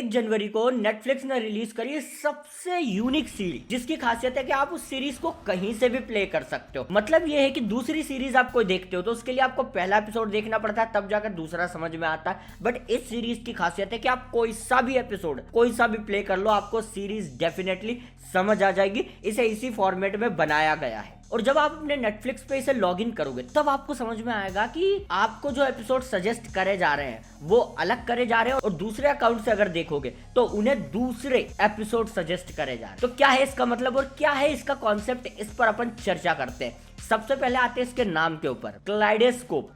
जनवरी को नेटफ्लिक्स ने रिलीज करी सबसे यूनिक सीरीज, जिसकी खासियत है कि आप उस सीरीज को कहीं से भी प्ले कर सकते हो। मतलब ये है कि दूसरी सीरीज आप कोई देखते हो तो उसके लिए आपको पहला एपिसोड देखना पड़ता है, तब जाकर दूसरा समझ में आता है। बट इस सीरीज की खासियत है कि आप कोई सा भी एपिसोड कोई सा भी प्ले कर लो, आपको सीरीज डेफिनेटली समझ आ जाएगी। इसे इसी फॉर्मेट में बनाया गया है। और जब आप अपने नेटफ्लिक्स पे इसे लॉग इन करोगे तब आपको समझ में आएगा कि आपको जो एपिसोड सजेस्ट करे जा रहे हैं वो अलग करे जा रहे हैं, और दूसरे अकाउंट से अगर देखोगे तो उन्हें दूसरे एपिसोड सजेस्ट करे जा रहे हैं। तो क्या है इसका मतलब और क्या है इसका कॉन्सेप्ट, इस पर अपन चर्चा करते हैं। सबसे पहले आते हैं इसके नाम के ऊपर, क्लाइडोस्कोप।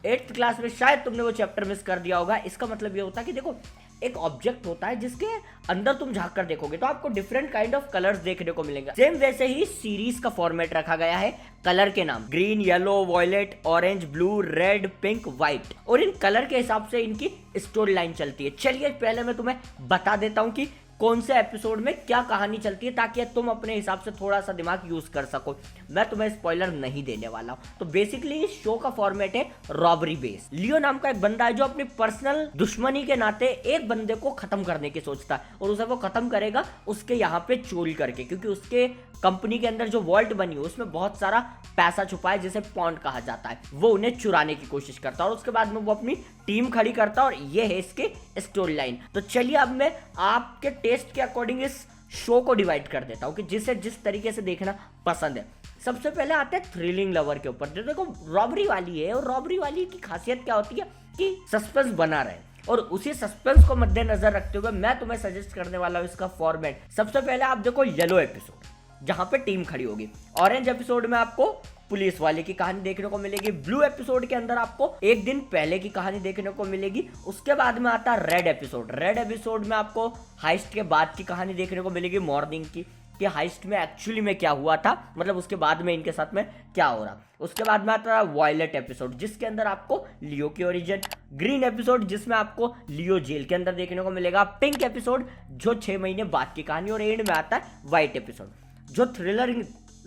8th क्लास में शायद तुमने वो चैप्टर मिस कर दिया होगा। इसका मतलब ये होता है कि देखो, एक ऑब्जेक्ट होता है जिसके अंदर तुम झांक कर देखोगे तो आपको डिफरेंट काइंड ऑफ कलर्स देखने को मिलेंगे। सेम वैसे ही सीरीज का फॉर्मेट रखा गया है। कलर के नाम green, yellow, violet, orange, blue, red, pink, white, और इन कलर के हिसाब से इनकी स्टोरी लाइन चलती है। चलिए पहले मैं तुम्हें बता देता हूँ कि कौन से एपिसोड में क्या कहानी चलती है, ताकि तुम अपने हिसाब से थोड़ा सा दिमाग यूज कर सको। मैं तुम्हें स्पॉइलर नहीं देने वाला हूं। तो बेसिकली इस शो का फॉर्मेट है रॉबरी बेस। लियो नाम का एक बंदा है जो अपनी पर्सनल दुश्मनी के नाते एक बंदे को खत्म करने की सोचता है, और उसे वो खत्म करेगा उसके यहाँ पे चोरी करके, क्योंकि उसके कंपनी के अंदर जो वॉल्ट बनी है उसमें बहुत सारा पैसा छुपा है जिसे पॉन्ड कहा जाता है। वो उन्हें चुराने की कोशिश करता है और उसके बाद में वो अपनी टीम खड़ी करता है, और ये है इसके स्टोरी लाइन। तो चलिए अब मैं आपके टेस्ट के अकॉर्डिंग इस शो को डिवाइड कर देता हूँ कि जिसे जिस तरीके से देखना पसंद है। सबसे पहले आते हैं थ्रिलिंग लवर के ऊपर। देखो रॉबरी वाली है, और रॉबरी वाली की खासियत क्या होती है कि सस्पेंस बना रहे, और उसी सस्पेंस को मद्देनजर रखते हुए मैं तुम्हें सजेस्ट करने वाला हूँ इसका फॉर्मेट। सबसे पहले आप देखो येलो एपिसोड, जहां पे टीम खड़ी होगी। ऑरेंज एपिसोड में आपको पुलिस वाले की कहानी देखने को मिलेगी। ब्लू एपिसोड के अंदर आपको एक दिन पहले की कहानी देखने को मिलेगी। उसके बाद में आता है रेड एपिसोड। रेड एपिसोड में आपको हाइस्ट के बाद की कहानी देखने को मिलेगी, मॉर्निंग की, कि हाइस्ट में एक्चुअली में क्या हुआ था, मतलब उसके बाद में इनके साथ में क्या हो रहा। उसके बाद में आता है वॉयलेट एपिसोड, जिसके अंदर आपको लियो की ओरिजिन। ग्रीन एपिसोड, जिसमें आपको लियो जेल के अंदर देखने को मिलेगा। पिंक एपिसोड, जो 6 महीने बाद की कहानी। और एंड में आता है व्हाइट एपिसोड। जो थ्रिलर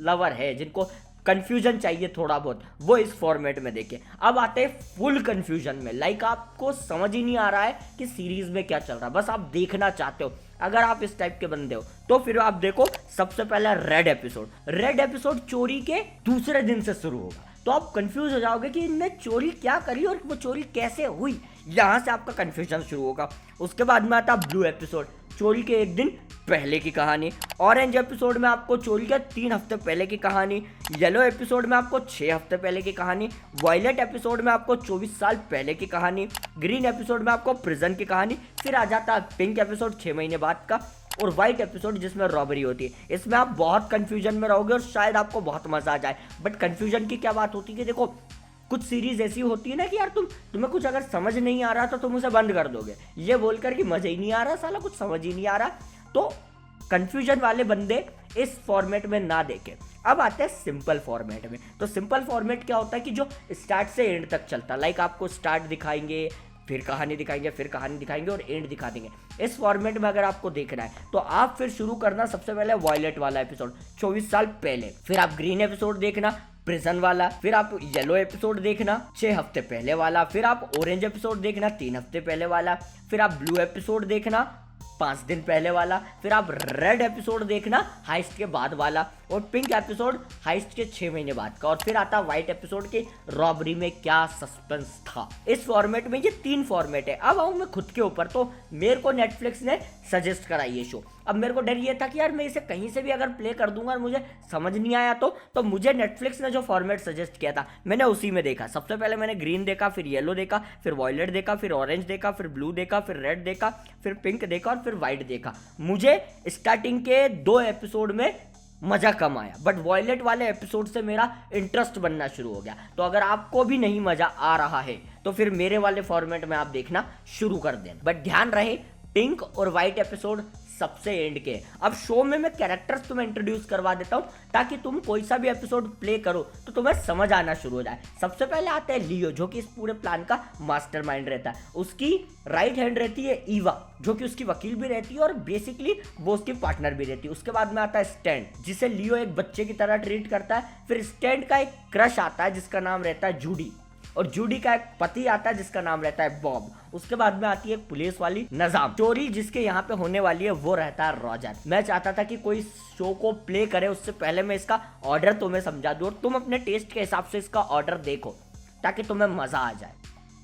लवर है, जिनको कंफ्यूजन चाहिए थोड़ा बहुत, वो इस फॉर्मेट में देखे। अब आते हैं फुल कंफ्यूजन में, लाइक आपको समझ ही नहीं आ रहा है कि सीरीज में क्या चल रहा है, बस आप देखना चाहते हो। अगर आप इस टाइप के बंदे हो तो फिर आप देखो सबसे पहला रेड एपिसोड। रेड एपिसोड चोरी के दूसरे दिन से शुरू होगा, तो आप कंफ्यूज हो जाओगे कि इनने चोरी क्या करी और वो चोरी कैसे हुई। यहां से आपका कंफ्यूजन शुरू होगा। उसके बाद में आता ब्लू एपिसोड, चोरी के एक दिन पहले की कहानी। ऑरेंज एपिसोड में आपको चोरी के 3 हफ्ते पहले की कहानी। येलो एपिसोड में आपको 6 हफ्ते पहले की कहानी। वॉयलेट एपिसोड में आपको 24 साल पहले की कहानी। ग्रीन एपिसोड में आपको प्रिजन की कहानी। फिर आ जाता है पिंक एपिसोड 6 महीने बाद का। और व्हाइट एपिसोड जिसमें रॉबरी होती है। इसमें आप बहुत कंफ्यूजन में रहोगे और शायद आपको बहुत मजा आ जाए। बट कंफ्यूजन की क्या बात होती है कि देखो, कुछ सीरीज ऐसी होती है ना कि यार तुम्हें कुछ अगर समझ नहीं आ रहा तो तुम उसे बंद कर दोगे, ये बोलकर कि मजा ही नहीं आ रहा, साला कुछ समझ ही नहीं आ रहा। तो कंफ्यूजन वाले बंदे इस फॉर्मेट में ना देखें। अब आते हैं सिंपल फॉर्मेट में। तो सिंपल फॉर्मेट क्या होता है कि जो स्टार्ट से एंड तक चलता है, लाइक आपको स्टार्ट दिखाएंगे, फिर कहानी दिखाएंगे, फिर कहानी दिखाएंगे और एंड दिखा देंगे। इस फॉर्मेट में अगर आपको देखना है तो आप फिर शुरू करना सबसे पहले वॉयलेट वाला एपिसोड 24 साल पहले। फिर आप ग्रीन एपिसोड देखना, प्रिजन वाला। फिर आप येलो एपिसोड देखना 6 हफ्ते पहले वाला। फिर आप ऑरेंज एपिसोड देखना 3 हफ्ते पहले वाला। फिर आप ब्लू एपिसोड देखना 5 दिन पहले वाला। फिर आप रेड एपिसोड देखना हाइस्ट के बाद वाला। और पिंक एपिसोड हाइस्ट के 6 महीने बाद का। और फिर आता व्हाइट एपिसोड के रॉबरी में क्या सस्पेंस था। इस फॉर्मेट में ये 3 फॉर्मेट है। अब आऊं मैं खुद के ऊपर, तो मेरे को नेटफ्लिक्स ने सजेस्ट करा ये शो। अब मेरे को डर ये था कि यार मैं इसे कहीं से भी अगर प्ले कर दूंगा और मुझे समझ नहीं आया तो मुझे नेटफ्लिक्स ने जो फॉर्मेट सजेस्ट किया था मैंने उसी में देखा। सबसे पहले मैंने ग्रीन देखा, फिर येलो देखा, फिर वॉयलेट देखा, फिर ऑरेंज देखा, फिर ब्लू देखा, फिर रेड देखा, फिर पिंक देखा और फिर व्हाइट देखा। मुझे स्टार्टिंग के 2 एपिसोड में मजा कम आया, बट वॉयलेट वाले एपिसोड से मेरा इंटरेस्ट बनना शुरू हो गया। तो अगर आपको भी नहीं मजा आ रहा है तो फिर मेरे वाले फॉर्मेट में आप देखना शुरू कर देना। बट ध्यान रहे, पिंक और व्हाइट एपिसोड सबसे एंड के। अब शो में मैं कैरेक्टर्स तुम्हें इंट्रोड्यूस करवा देता हूं ताकि तुम कोई सा भी एपिसोड प्ले करो तो तुम्हें समझ आना शुरू हो जाए। सबसे पहले आता है लियो, जो कि इस पूरे प्लान का मास्टरमाइंड रहता है। उसकी राइट हैंड रहती है ईवा, जो कि उसकी वकील भी रहती है और बेसिकली वो उसकी पार्टनर भी रहती है। उसके बाद में आता है स्टैंड, जिसे लियो एक बच्चे की तरह ट्रीट करता है। फिर स्टैंड का एक क्रश आता है जिसका नाम रहता है जूडी। और जूडी का एक पति आता है जिसका नाम रहता है बॉब। उसके बाद में आती है एक पुलिस वाली नजाम। चोरी जिसके यहाँ पे होने वाली है वो रहता है रॉजर। मैं चाहता था कि कोई शो को प्ले करे उससे पहले मैं इसका ऑर्डर तुम्हें समझा दूं और तुम अपने टेस्ट के हिसाब से इसका ऑर्डर देखो ताकि तुम्हें मजा आ जाए।